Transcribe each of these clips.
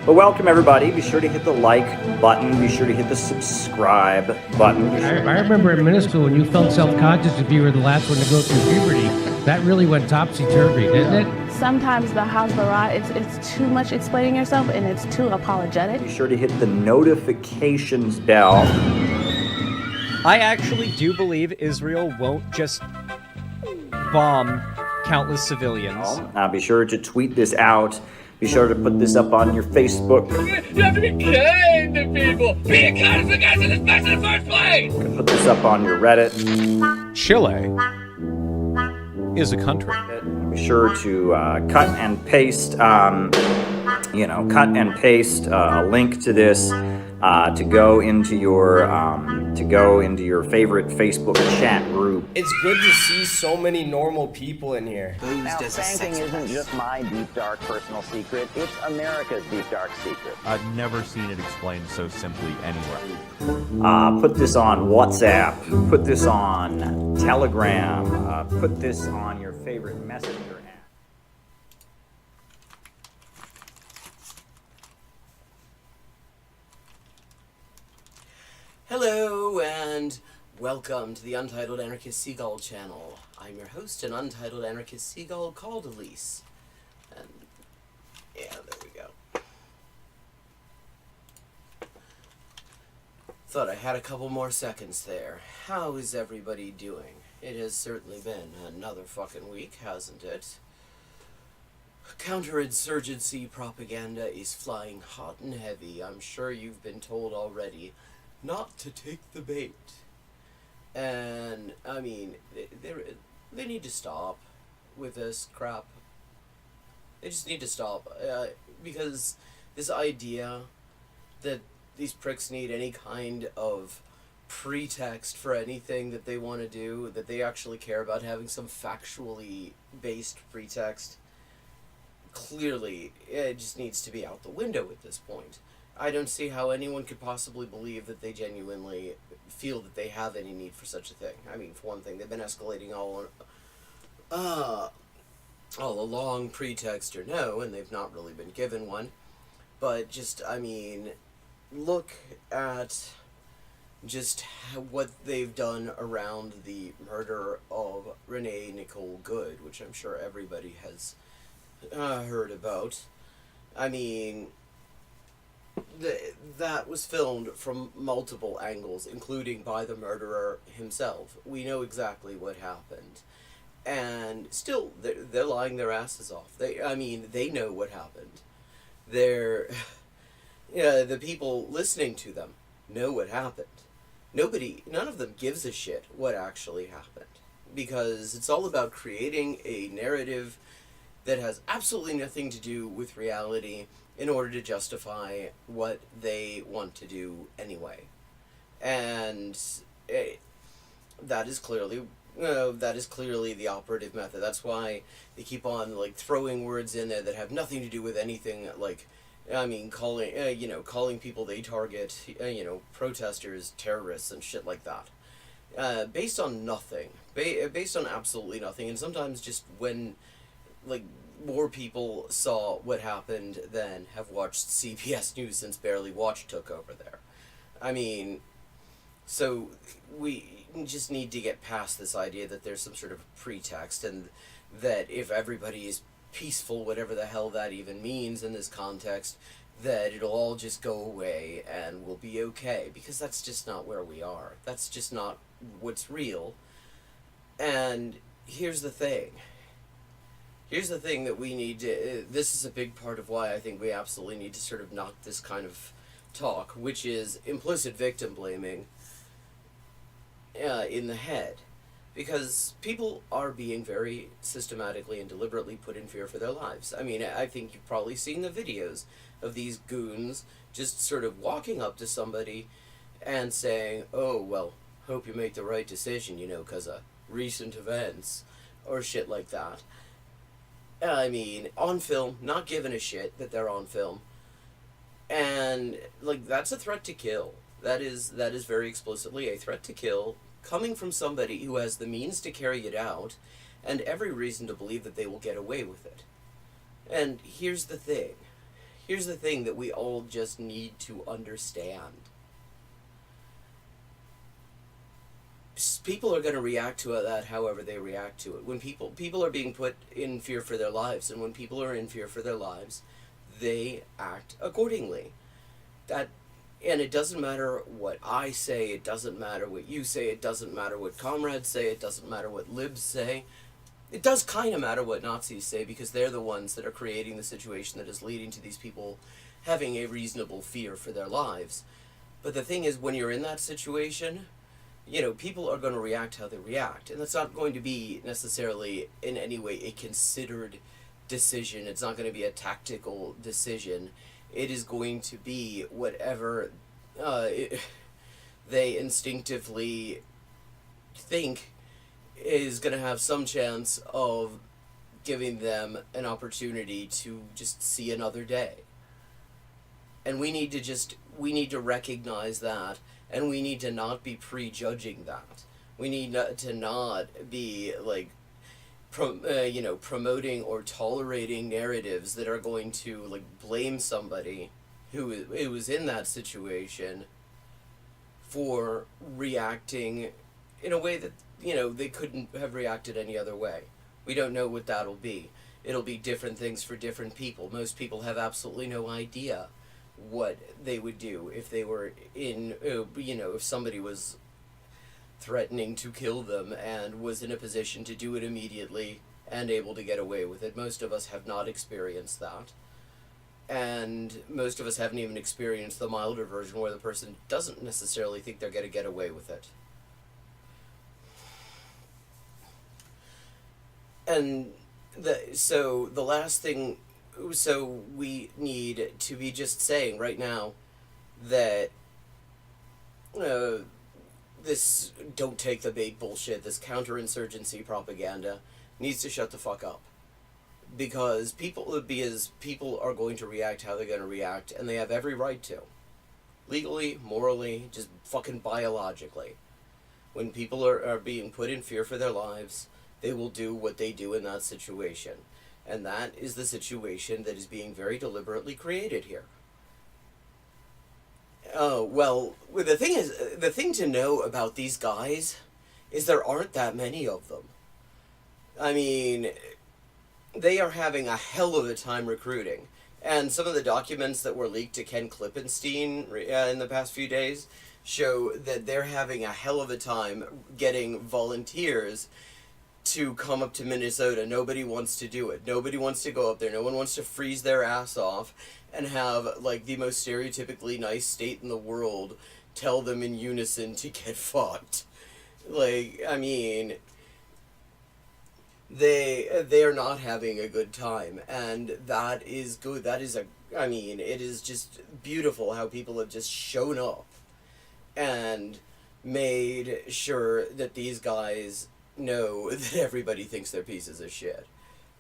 Well, welcome everybody. Be sure to hit the like button. Be sure to hit the subscribe button. I remember in middle school when you felt self-conscious if you were the last one to go through puberty. That really went topsy-turvy, didn't it? Sometimes the Hasbara, it's too much explaining yourself and it's too apologetic. Be sure to hit the notifications bell. I actually do believe Israel won't just bomb countless civilians. Be sure to tweet this out. Be sure to put this up on your Facebook. You have to be kind to people. Be kind to the guys in this mess in the first place. Put this up on your Reddit. Chile is a country. Be sure to cut and paste, a link to this to go into your favorite Facebook chat group. It's good to see so many normal people in here. Now, spanking isn't just my deep, dark personal secret. It's America's deep, dark secret. I've never seen it explained so simply anywhere. Put this on WhatsApp. Put this on Telegram. Put this on your favorite messenger app. Hello and welcome to the Untitled Anarchist Seagull channel. I'm your host, an Untitled Anarchist Seagull called Elise. And yeah, there we go. Thought I had a couple more seconds there. How is everybody doing? It has certainly been another fucking week, hasn't it? Counterinsurgency propaganda is flying hot and heavy. I'm sure you've been told already not to take the bait. And, I mean, they need to stop with this crap. They just need to stop. Because this idea that these pricks need any kind of pretext for anything that they want to do, that they actually care about having some factually based pretext, clearly it just needs to be out the window at this point. I don't see how anyone could possibly believe that they genuinely feel that they have any need for such a thing. I mean, for one thing, they've been escalating all along, pretext or no, and they've not really been given one. But just, I mean, look at just what they've done around the murder of Renee Nicole Good, which I'm sure everybody has heard about. I mean, that was filmed from multiple angles, including by the murderer himself. We know exactly what happened. And still, they're lying their asses off. They know what happened. The people listening to them know what happened. None of them gives a shit what actually happened. Because it's all about creating a narrative that has absolutely nothing to do with reality in order to justify what they want to do anyway. And that is clearly the operative method. That's why they keep on like throwing words in there that have nothing to do with anything. Like, I mean, calling people they target, protesters, terrorists, and shit like that, based on nothing, based on absolutely nothing. And sometimes just when, like, more people saw what happened than have watched CBS News since Barely Watch took over there. I mean, so we just need to get past this idea that there's some sort of pretext, and that if everybody is peaceful, whatever the hell that even means in this context, that it'll all just go away and we'll be okay, because that's just not where we are. That's just not what's real. And here's the thing that we need to, this is a big part of why I think we absolutely need to sort of knock this kind of talk, which is implicit victim blaming, in the head. Because people are being very systematically and deliberately put in fear for their lives. I mean, I think you've probably seen the videos of these goons just sort of walking up to somebody and saying, oh, well, hope you make the right decision, because of recent events, or shit like that. I mean, on film, not giving a shit that they're on film. And, like, that's a threat to kill. That is very explicitly a threat to kill, coming from somebody who has the means to carry it out, and every reason to believe that they will get away with it. And here's the thing. Here's the thing that we all just need to understand. People are going to react to that however they react to it. When people are being put in fear for their lives, and when people are in fear for their lives, they act accordingly. And it doesn't matter what I say, it doesn't matter what you say, it doesn't matter what comrades say, it doesn't matter what libs say. It does kind of matter what Nazis say, because they're the ones that are creating the situation that is leading to these people having a reasonable fear for their lives. But the thing is, when you're in that situation, people are going to react how they react. And that's not going to be necessarily in any way a considered decision. It's not going to be a tactical decision. It is going to be whatever they instinctively think is going to have some chance of giving them an opportunity to just see another day. And we need to recognize that, and we need to not be prejudging that. We need to not be, like, promoting or tolerating narratives that are going to, like, blame somebody who was in that situation for reacting in a way that, they couldn't have reacted any other way. We don't know what that'll be. It'll be different things for different people. Most people have absolutely no idea what they would do if they were in, if somebody was threatening to kill them and was in a position to do it immediately and able to get away with it. Most of us have not experienced that. And most of us haven't even experienced the milder version where the person doesn't necessarily think they're going to get away with it. And so the last thing, so we need to be just saying right now that this don't take the bait bullshit, this counterinsurgency propaganda needs to shut the fuck up. Because people are going to react how they're going to react, and they have every right to. Legally, morally, just fucking biologically. When people are being put in fear for their lives, they will do what they do in that situation. And that is the situation that is being very deliberately created here. Oh, well, the thing to know about these guys is there aren't that many of them. I mean, they are having a hell of a time recruiting. And some of the documents that were leaked to Ken Klippenstein in the past few days show that they're having a hell of a time getting volunteers to come up to Minnesota. Nobody wants to do it. Nobody wants to go up there. No one wants to freeze their ass off and have, like, the most stereotypically nice state in the world tell them in unison to get fucked. Like, I mean, they are not having a good time, and that is good. That is I mean, it is just beautiful how people have just shown up and made sure that these guys know that everybody thinks they're pieces of shit,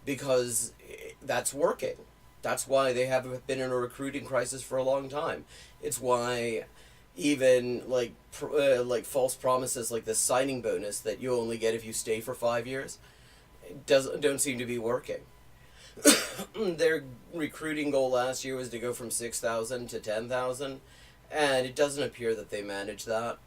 because that's working. That's why they have been in a recruiting crisis for a long time. It's why even like false promises like the signing bonus that you only get if you stay for 5 years don't seem to be working. Their recruiting goal last year was to go from 6,000 to 10,000, and it doesn't appear that they managed that.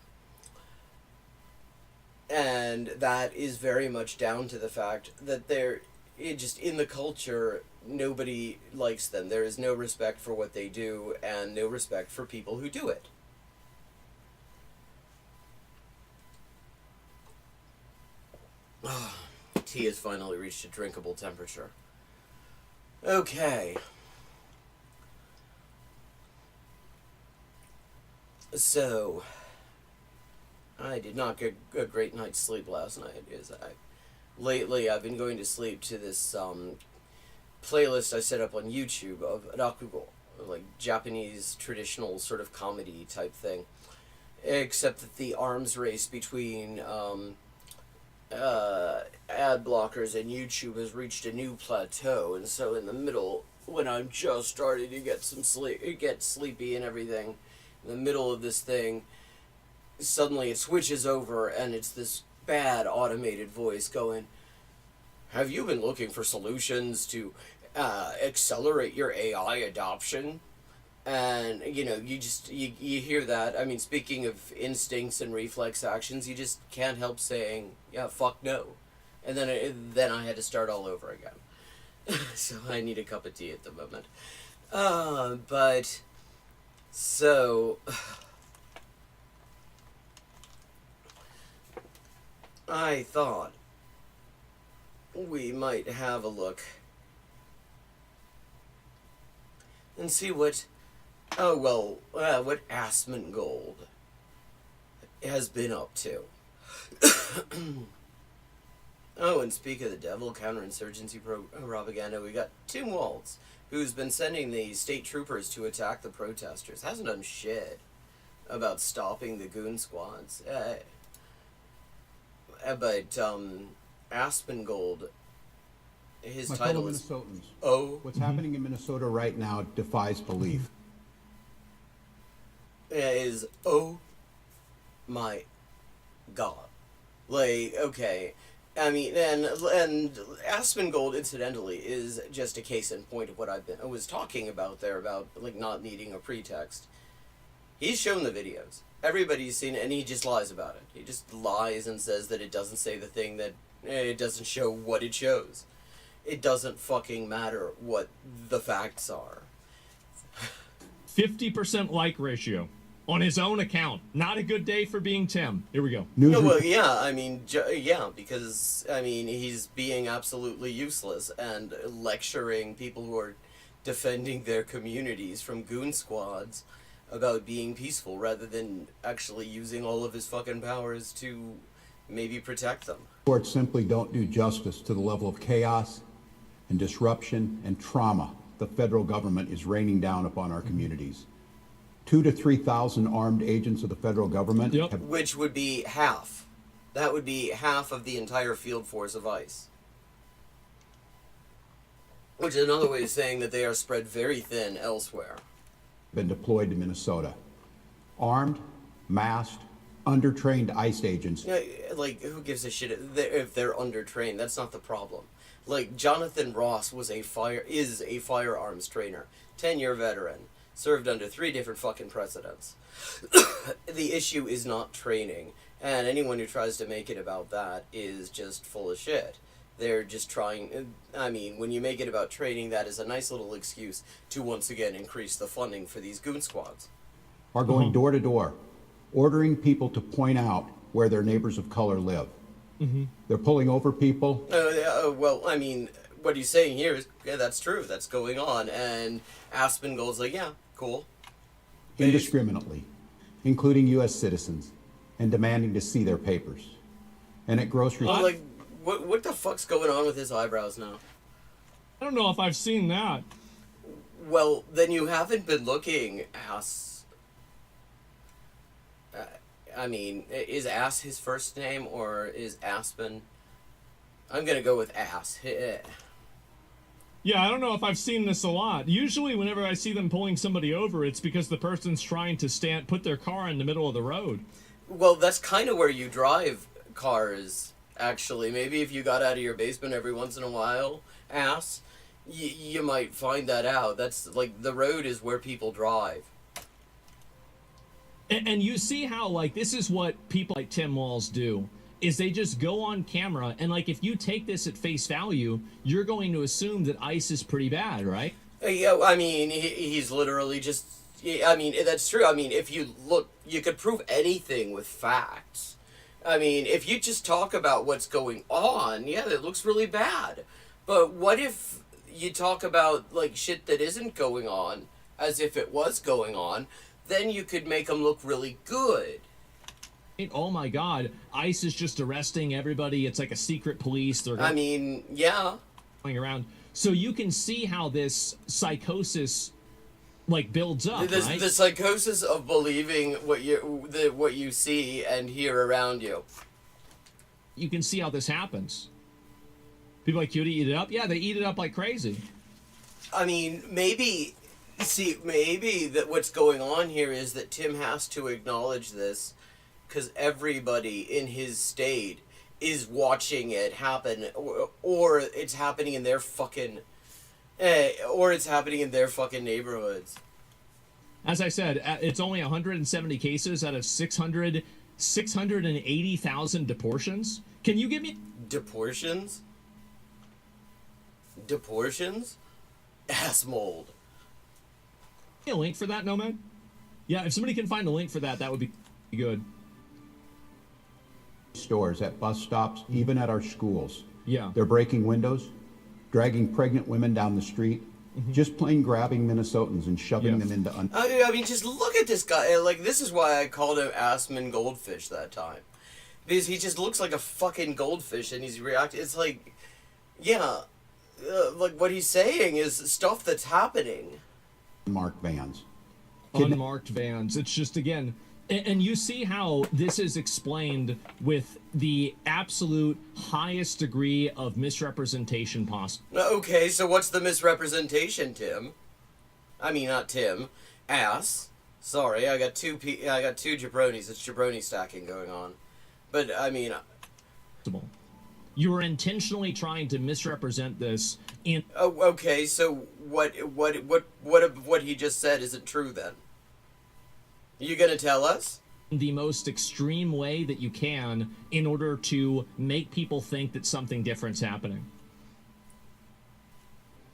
And that is very much down to the fact that they're just in the culture, nobody likes them. There is no respect for what they do and no respect for people who do it. Tea has finally reached a drinkable temperature. Okay. So, I did not get a great night's sleep last night. Lately, I've been going to sleep to this playlist I set up on YouTube of rakugo, like Japanese traditional sort of comedy type thing. Except that the arms race between ad blockers and YouTube has reached a new plateau, and so in the middle, when I'm just starting to get sleepy and everything, in the middle of this thing, suddenly it switches over and it's this bad automated voice going, "Have you been looking for solutions to accelerate your AI adoption?" And, you hear that. I mean, speaking of instincts and reflex actions, you just can't help saying, yeah, fuck no. And then I had to start all over again. So I need a cup of tea at the moment. So, I thought we might have a look and see what Asmongold has been up to. Oh, and speak of the devil, counterinsurgency propaganda, we got Tim Waltz, who's been sending the state troopers to attack the protesters. Hasn't done shit about stopping the goon squads. But Asmongold, his My title fellow is... Minnesotans, Oh. what's happening in Minnesota right now defies belief. Is, oh my god. Like, okay. I mean, and Asmongold, incidentally, is just a case in point of what I was talking about there, about, like, not needing a pretext. He's shown the videos. Everybody's seen it, and he just lies about it. He just lies and says that it doesn't say the thing that... it doesn't show what it shows. It doesn't fucking matter what the facts are. 50% like ratio on his own account. Not a good day for being Tim. Here we go. No, well, yeah, I mean, yeah, because, I mean, he's being absolutely useless and lecturing people who are defending their communities from goon squads about being peaceful rather than actually using all of his fucking powers to maybe protect them. Courts simply don't do justice to the level of chaos and disruption and trauma the federal government is raining down upon our communities. 2,000 to 3,000 armed agents of the federal government have... Which would be half. That would be half of the entire field force of ICE. Which is another way of saying that they are spread very thin elsewhere. Been deployed to Minnesota. Armed, masked, undertrained ICE agents. Yeah, like, who gives a shit if they're undertrained? That's not the problem. Like, Jonathan Ross is a firearms trainer, 10-year veteran, served under 3 different fucking presidents. The issue is not training, and anyone who tries to make it about that is just full of shit. They're just trying, I mean, when you make it about training, that is a nice little excuse to once again increase the funding for these goon squads. Are going door to door, ordering people to point out where their neighbors of color live. They're pulling over people. Well, I mean, what he's saying here is, yeah, that's true. That's going on. And Aspen Gold's like, yeah, cool. Indiscriminately, including U.S. citizens, and demanding to see their papers. And at grocery... Like, what the fuck's going on with his eyebrows now? I don't know if I've seen that. Well, then you haven't been looking, ass. I mean, is Ass his first name, or is Aspen? I'm gonna go with Ass. Yeah, I don't know if I've seen this a lot. Usually whenever I see them pulling somebody over, it's because the person's trying to put their car in the middle of the road. Well, that's kind of where you drive cars, actually. Maybe if you got out of your basement every once in a while, Ass, you might find that out. That's, like, the road is where people drive. And you see how, like, this is what people like Tim Walz do, is they just go on camera, and, like, if you take this at face value, you're going to assume that ICE is pretty bad, right? Yeah, I mean, he's literally just... I mean, that's true. I mean, if you look, you could prove anything with facts. I mean, if you just talk about what's going on, yeah, it looks really bad. But what if you talk about, like, shit that isn't going on as if it was going on? Then you could make them look really good. Oh my God, ICE is just arresting everybody. It's like a secret police. They're I mean, yeah. Going around. So you can see how this psychosis, like, builds up, right? The psychosis of believing what you see and hear around you. You can see how this happens. People like you to eat it up? Yeah, they eat it up like crazy. I mean, maybe that what's going on here is that Tim has to acknowledge this because everybody in his state is watching it happen, or it's happening in their fucking neighborhoods. As I said, it's only 170 cases out of 680,000 deportations. Can you give me deportations? Ass mold. A link for that, Nomad? Yeah, if somebody can find a link for that, that would be good. Stores, at bus stops, even at our schools. Yeah. They're breaking windows, dragging pregnant women down the street, just plain grabbing Minnesotans and shoving them into... I mean, just look at this guy. Like, this is why I called him Aspen Goldfish that time. Because he just looks like a fucking goldfish and he's reacting. It's like, yeah, like what he's saying is stuff that's happening. Unmarked vans. Unmarked vans. It's just, again, and you see how this is explained with the absolute highest degree of misrepresentation possible. Okay, so what's the misrepresentation, Tim? I mean, not Tim. Ass. Sorry, I got two jabronis. It's jabroni stacking going on. But, I mean... You were intentionally trying to misrepresent this in... Oh, okay, so what he just said isn't true then? You gonna tell us? The most extreme way that you can in order to make people think that something different's happening.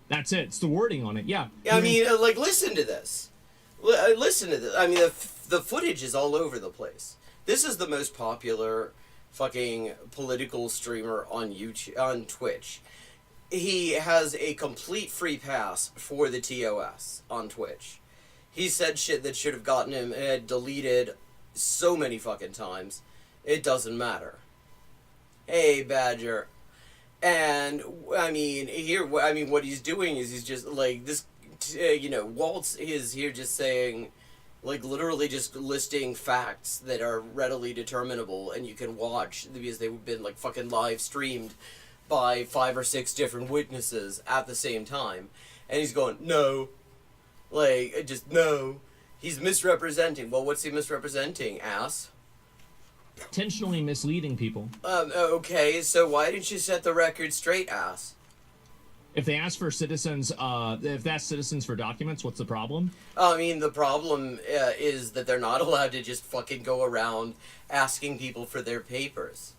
That's it. It's the wording on it. Yeah. I mean, like, listen to this. Listen to this. I mean, the footage is all over the place. This is the most popular fucking political streamer on YouTube, on Twitch. He has a complete free pass for the TOS on Twitch. He said shit that should have gotten him deleted so many fucking times. It doesn't matter. Hey, Badger. And, I mean, what he's doing is he's just, like, this, Waltz is here just saying, like, literally just listing facts that are readily determinable and you can watch because they've been, like, fucking live streamed by 5 or 6 different witnesses at the same time. And he's going, no. Like, just no. He's misrepresenting. Well, what's he misrepresenting, ass? Intentionally misleading people. Okay, so why didn't you set the record straight, ass? If they ask for citizens, if that's citizens for documents, what's the problem? I mean, the problem is that they're not allowed to just fucking go around asking people for their papers.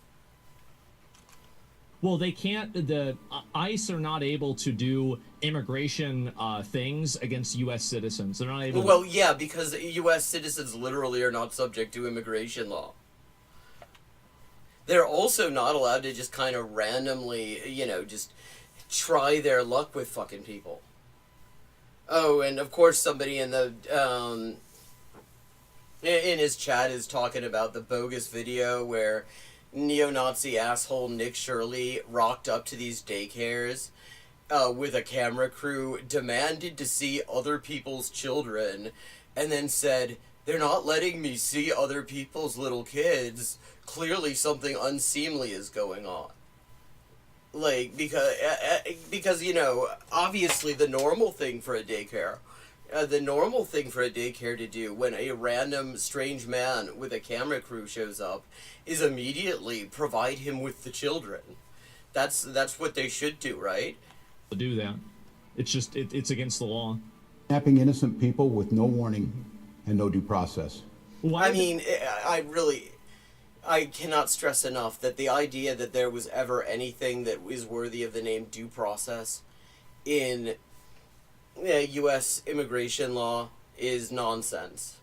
Well, they can't. The ICE are not able to do immigration things against U.S. citizens. They're not able. Well, yeah, because U.S. citizens literally are not subject to immigration law. They're also not allowed to just kind of randomly, just try their luck with fucking people. Oh, and of course somebody in the in his chat is talking about the bogus video where neo-Nazi asshole Nick Shirley rocked up to these daycares with a camera crew, demanded to see other people's children, and then said, "They're not letting me see other people's little kids. Clearly something unseemly is going on." Like, because obviously the normal thing for a daycare to do when a random strange man with a camera crew shows up is immediately provide him with the children. That's what they should do, right? To do that. It's just, it's against the law. Kidnapping innocent people with no warning and no due process. Why I mean, I cannot stress enough that the idea that there was ever anything that is worthy of the name due process in U.S. immigration law is nonsense.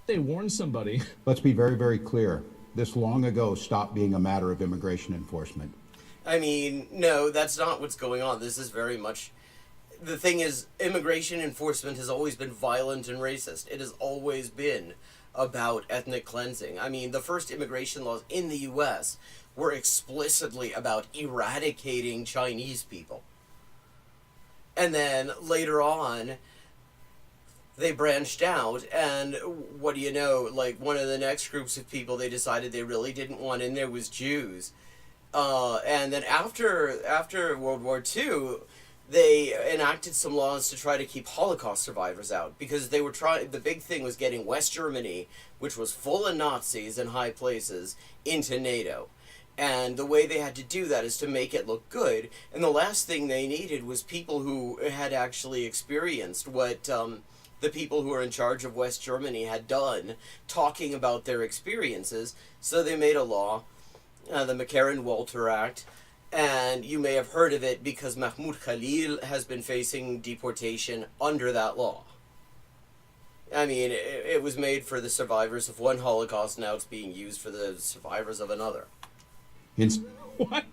They warned somebody. Let's be very, very clear. This long ago stopped being a matter of immigration enforcement. I mean, no, that's not what's going on. This is very much... The thing is, immigration enforcement has always been violent and racist. It has always been about ethnic cleansing. I mean, the first immigration laws in the U.S. were explicitly about eradicating Chinese people. And then later on, they branched out, and what do you know, like, one of the next groups of people they decided they really didn't want in there was Jews. And then after World War II, they enacted some laws to try to keep Holocaust survivors out, because they were the big thing was getting West Germany, which was full of Nazis in high places, into NATO. And the way they had to do that is to make it look good. And the last thing they needed was people who had actually experienced what the people who were in charge of West Germany had done, talking about their experiences. So they made a law, the McCarran-Walter Act, and you may have heard of it because Mahmoud Khalil has been facing deportation under that law. I mean, it was made for the survivors of one Holocaust, now it's being used for the survivors of another. What?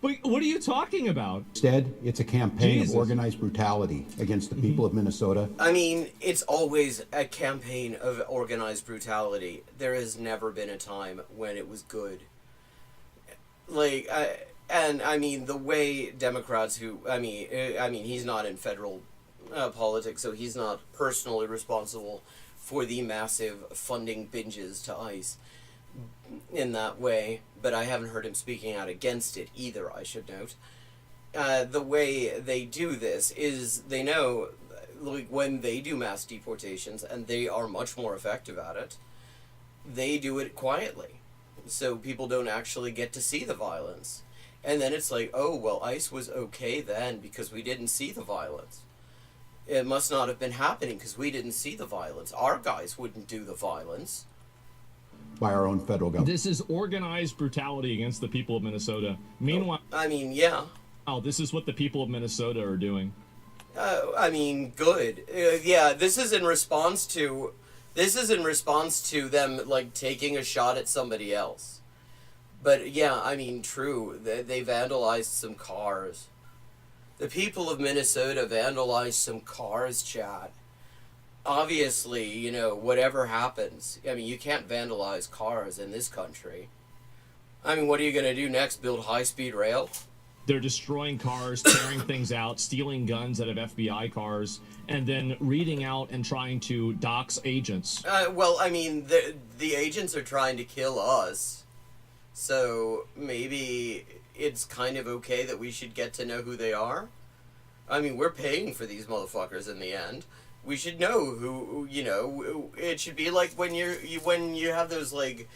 Wait, what are you talking about? Instead, it's a campaign Jesus. of organized brutality against the people of Minnesota. I mean, it's always a campaign of organized brutality. There has never been a time when it was good. Like, I mean, the way Democrats he's not in federal politics, so he's not personally responsible for the massive funding binges to ICE in that way, but I haven't heard him speaking out against it either, I should note. The way they do this is they know, like, when they do mass deportations, and they are much more effective at it, they do it quietly, so people don't actually get to see the violence. And then it's like, oh, well, ICE was okay then because we didn't see the violence. It must not have been happening because we didn't see the violence. Our guys wouldn't do the violence. By our own federal government. This is organized brutality against the people of Minnesota. Meanwhile, I mean, yeah. this is what the people of Minnesota are doing. I mean, good. Yeah, this is in response to them like taking a shot at somebody else. But yeah, I mean, true. They vandalized some cars. The people of Minnesota vandalized some cars, Chad. Obviously, you know, whatever happens, I mean, you can't vandalize cars in this country. I mean, what are you going to do next? Build high-speed rail? They're destroying cars, tearing things out, stealing guns out of FBI cars, and then reading out and trying to dox agents. Well, I mean, the agents are trying to kill us. So maybe it's kind of okay that we should get to know who they are? I mean, we're paying for these motherfuckers in the end. We should know who, you know, it should be like when you have those, like,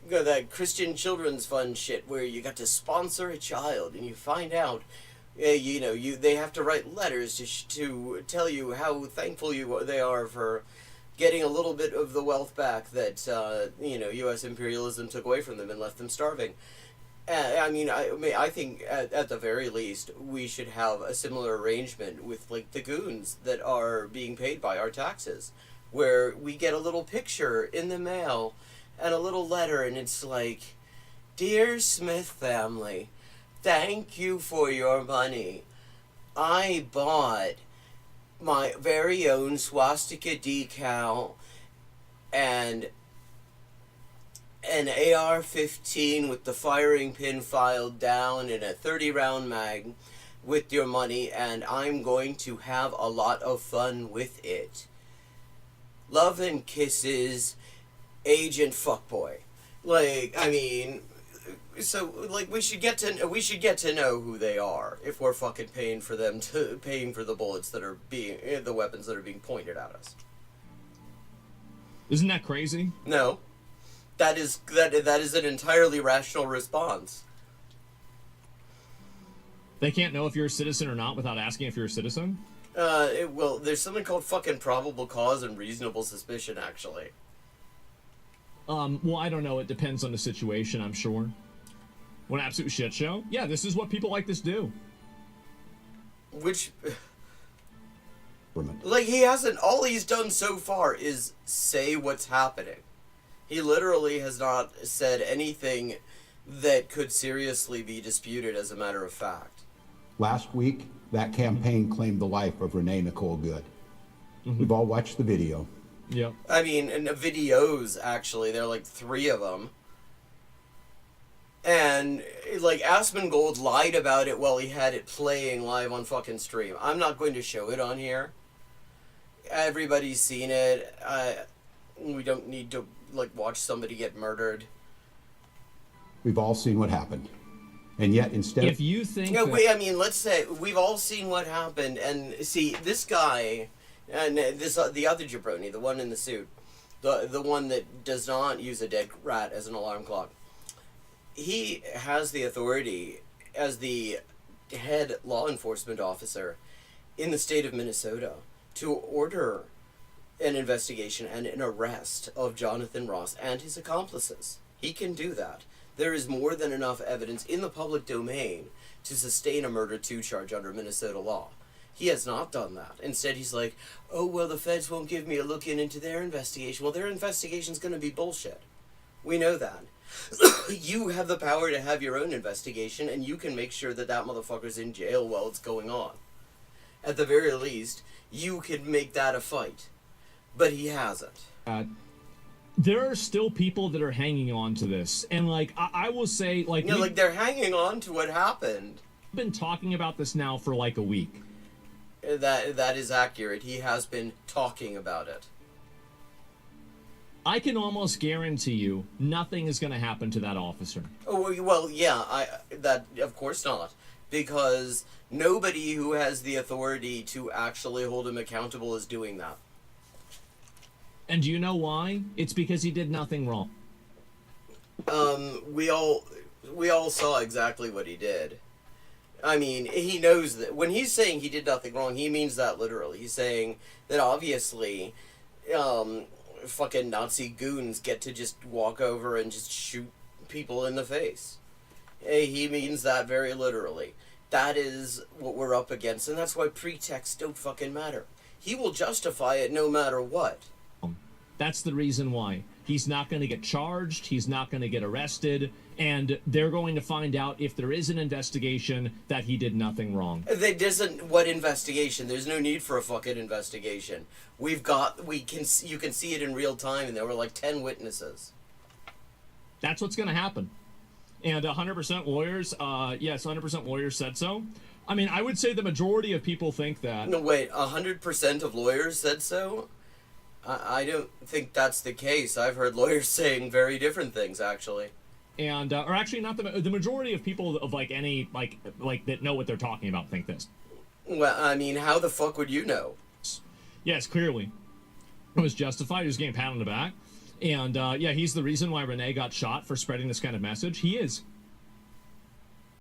that Christian Children's Fund shit where you got to sponsor a child and you find out, you know, they have to write letters to tell you how thankful they are for getting a little bit of the wealth back that, you know, U.S. imperialism took away from them and left them starving. I mean, I think at the very least we should have a similar arrangement with, like, the goons that are being paid by our taxes, where we get a little picture in the mail and a little letter, and it's like, "Dear Smith family, thank you for your money. I bought my very own swastika decal and an AR-15 with the firing pin filed down in a 30-round mag with your money, and I'm going to have a lot of fun with it. Love and kisses, Agent Fuckboy." Like, I mean, so, like, we should get to know who they are if we're fucking paying for the bullets that are the weapons that are being pointed at us. Isn't that crazy? No. That is an entirely rational response. They can't know if you're a citizen or not without asking if you're a citizen? Well, there's something called fucking probable cause and reasonable suspicion, actually. Well, I don't know. It depends on the situation, I'm sure. What an absolute shit show. Yeah, this is what people like this do. Which... Like, he hasn't... All he's done so far is say what's happening. He literally has not said anything that could seriously be disputed as a matter of fact. Last week, that campaign claimed the life of Renee Nicole Good. We've all watched the video. Yep. I mean, and the videos, actually, there are like 3 of them. And, like, Asmongold lied about it while he had it playing live on fucking stream. I'm not going to show it on here. Everybody's seen it. We don't need to, like, watch somebody get murdered. We've all seen what happened. And yet, instead if you think... No, wait, I mean, let's say we've all seen what happened, and see, this guy, and this the other jabroni, the one in the suit, the one that does not use a dead rat as an alarm clock, he has the authority as the head law enforcement officer in the state of Minnesota to order an investigation and an arrest of Jonathan Ross and his accomplices. He can do that. There is more than enough evidence in the public domain to sustain a murder 2 charge under Minnesota law. He has not done that. Instead, he's like, "Oh, well, the feds won't give me a look into their investigation." Well, their investigation's going to be bullshit. We know that. You have the power to have your own investigation, and you can make sure that that motherfucker's in jail while it's going on. At the very least, you could make that a fight. But he hasn't. There are still people that are hanging on to this. And, like, I will say, like... No, like, they're hanging on to what happened. I've been talking about this now for, like, a week. That is accurate. He has been talking about it. I can almost guarantee you nothing is going to happen to that officer. Oh, well, yeah, that of course not. Because nobody who has the authority to actually hold him accountable is doing that. And do you know why? It's because he did nothing wrong. We all saw exactly what he did. I mean, he knows that when he's saying he did nothing wrong, he means that literally. He's saying that obviously, fucking Nazi goons get to just walk over and just shoot people in the face. He means that very literally. That is what we're up against, and that's why pretexts don't fucking matter. He will justify it no matter what. That's the reason why. He's not going to get charged, he's not going to get arrested, and they're going to find out if there is an investigation that he did nothing wrong. What investigation? There's no need for a fucking investigation. You can see it in real time, and there were like 10 witnesses. That's what's going to happen. And 100% lawyers, yes, 100% lawyers said so. I mean, I would say the majority of people think that. No, wait, 100% of lawyers said so? I don't think that's the case. I've heard lawyers saying very different things, actually. And, or actually not the majority of people of like any, like that know what they're talking about think this. Well, I mean, how the fuck would you know? Yes, clearly. It was justified. He was getting a pat on the back. And, yeah, he's the reason why Renee got shot for spreading this kind of message. He is.